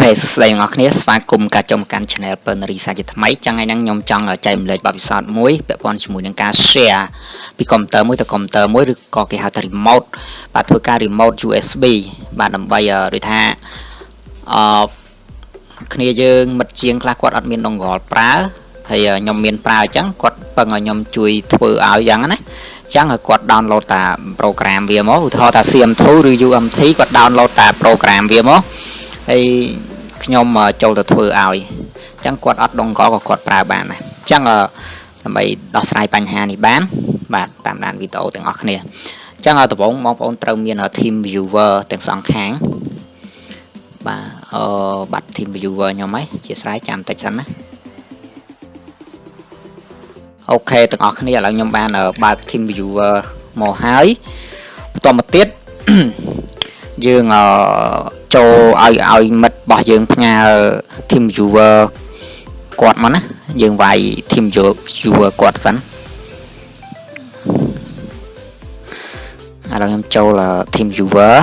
ស្ដីអ្នកគ្នាស្វាគមន៍ការចំកាន់ channel ពើនារីសាជាថ្មីចឹងថ្ងៃហ្នឹងខ្ញុំចង់ចែកម្លែកបទពិសោធន៍មួយពាក់ព័ន្ធជាមួយនឹងការ share ពីកុំព្យូទ័រមួយទៅកុំព្យូទ័រមួយឬក៏គេហៅថា remote បាទធ្វើការ remote USB បាទដើម្បីដូចថាគ្នាយើងមិត្តជាងខ្លះគាត់អត់មាន Dongle ប្រើហើយខ្ញុំមានប្រើអញ្ចឹងគាត់ពឹងឲ្យខ្ញុំជួយធ្វើឲ្យយ៉ាងណាអញ្ចឹងឲ្យគាត់ download តា program វាមកឧទាហរណ៍ថា CM2 ឬ UMT គាត់ download តា program វាមកហើយខ្ញុំចូលទៅធ្វើឲ្យអញ្ចឹងគាត់អត់ Dongle ក៏គាត់ប្រើបានដែរអញ្ចឹងដើម្បីដោះស្រាយបញ្ហានេះបានបាទតាមដានវីដេអូទាំងអស់គ្នាអញ្ចឹងដំបូងបងប្អូនត្រូវមាន team viewer ទាំងសងខាងបាទ team viewer ខ្ញុំហ៎អធិស្ឋានចាំតិចសិនណាអូខេទាំងអស់គ្នាឥឡូវខ្ញុំបានបើក team viewer មកហើយបន្តមកទៀត យើងចូលឲ្យមិត្តរបស់យើងផ្ញើ team viewer គាត់មកណាយើងវាយ team viewer គាត់សិនឥឡូវខ្ញុំចូល team viewer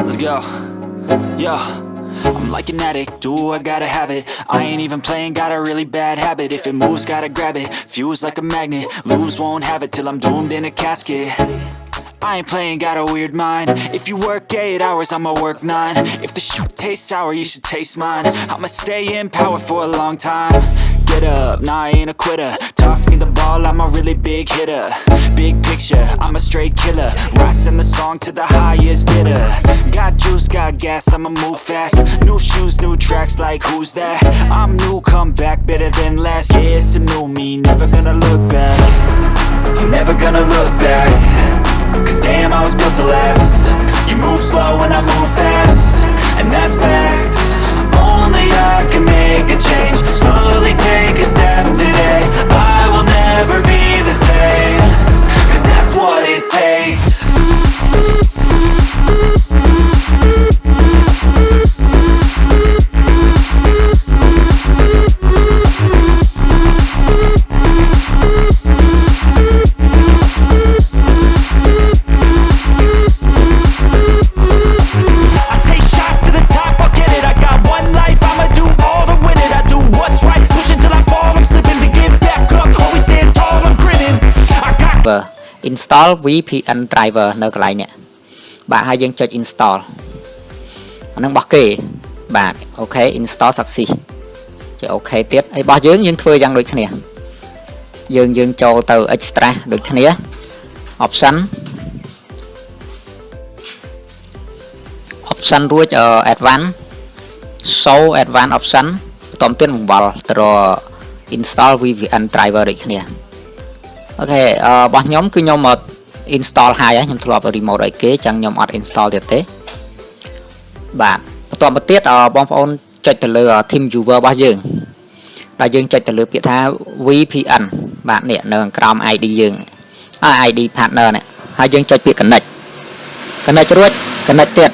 Let's go. Yo, I'm like an addict, do I gotta have it. I ain't even playing, got a really bad habit. If it moves, gotta grab it. Fuse like a magnet, lose, won't have it till I'm doomed in a casket. I ain't playing, got a weird mind. If you work 8 hours, I'ma work 9. If the shit tastes sour, you should taste mine. I'ma stay in power for a long time. Get up, nah, I ain't a quitter. Toss me the ball, I'm a really big hitter. Big picture, I'm a straight killer. Rising the song to the highest bidder. Got juice, got gas, I'ma move fast. New shoes, new tracks, like who's that? I'm new, come back, better than last. Yeah, it's a new me, never gonna look back. I'm never gonna look back. Cause damn, I was built to last. You move slow and I move fast. And that's facts. Only I can make a change. Slowly take a step today. I will never be the same. Cause that's what it takes. install VPN driver នៅកន្លែងនេះបាទហើយយើងចុច install អានឹងរបស់គេបាទអូខេ install success ចុចអូខេទៀតហើយរបស់យើងធ្វើយ៉ាងដូចគ្នាយើងចូលទៅ extra ដូចគ្នា option រួចadvanced show advanced option បន្តទៀតបង្វិលទៅរក install VPN driver ដូចគ្នាអូខេរបស់ខ្ញុំគឺខ្ញុំ install ហើយខ្ញុំធ្លាប់ remote ឲ្យគេចឹងខ្ញុំអត់ install ទៀតទេបាទបន្តមកទៀតបងប្អូនចុចទៅលើ team viewer របស់យើងដែលយើងចុចទៅលើពាក្យថា VPN បាទនេះនៅក្រោម ID យើងID partner នេះហើយយើងចុចពាក្យ connect រួច connect ទៀត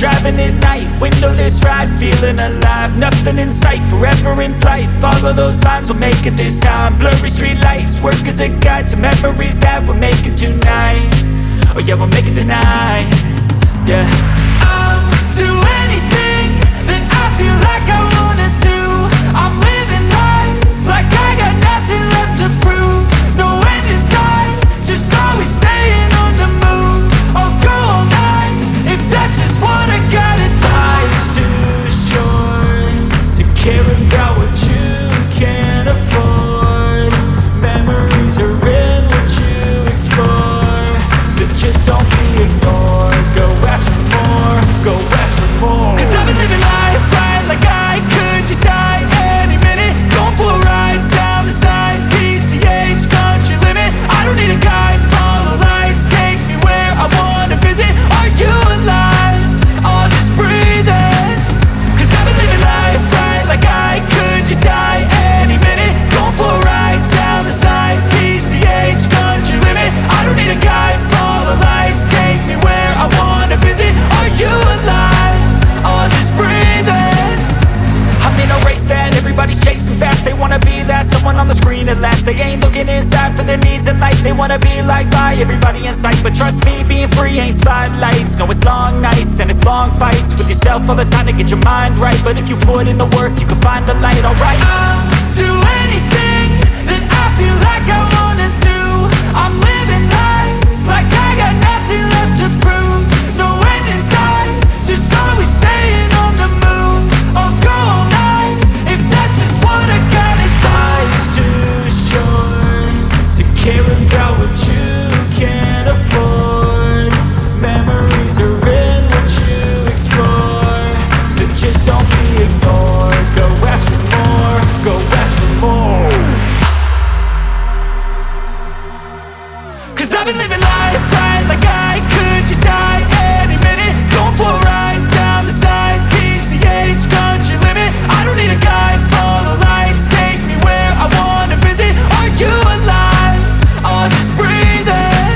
Driving at night, windowless ride, feeling alive. Nothing in sight, forever in flight. Follow those lines, we'll make it this time. Blurry street lights, work as a guide to memories that we're making tonight. Oh yeah, we'll make it tonight. Yeah. I'll do anything that I feel like I wanna do. I'm living life like I got nothing left to prove. No end in sight, just always staying on the move. I'll go all night if that's just what I gotta do. Life's too short to care about what you can't afford. Memories are in what you explore, so just don't be ignored. Go ask for more. feeling sad for their needs in life. They wanna be liked by everybody in sight, but trust me, being free ain't spotlights. No, it's long nights and it's long fights with yourself all the time to get your mind right. But if you put in the work, you can find the light. Alright, I'll do anything that I feel like I wanna do. I'm living life like I got nothing left to prove. No end in sight, just always staying on the move. I'll go all night if that's just what I gotta do. Life's too short to care about what you can't afford. Memories are in what you explore, so just don't be ignored. Go ask for more, go ask for more. Cause I've been living life right like I could just die any minute. Going for a ride down the side, PCH country limit. I don't need a guide, follow lights, take me where I wanna visit. Are you alive? Or just breathing?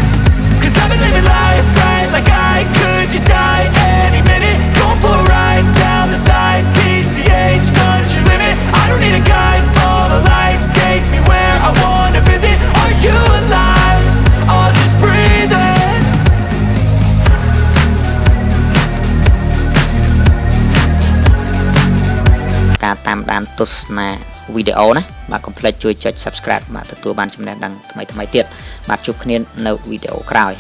Cause I've been living life right like I could just die any minute. Going for a ride down the side, PCH country limit. I don't need a guide, follow lights, take me where I wanna visit. Are you alive? Or just breathing? ការតាមដានទស្សនាវីដេអូណាបាទកុំភ្លេចជួយចុច Subscribe បាទទទួលបានចំណេះដឹងថ្មីៗទៀតបាទជួបគ្នានៅវីដេអូក្រោយ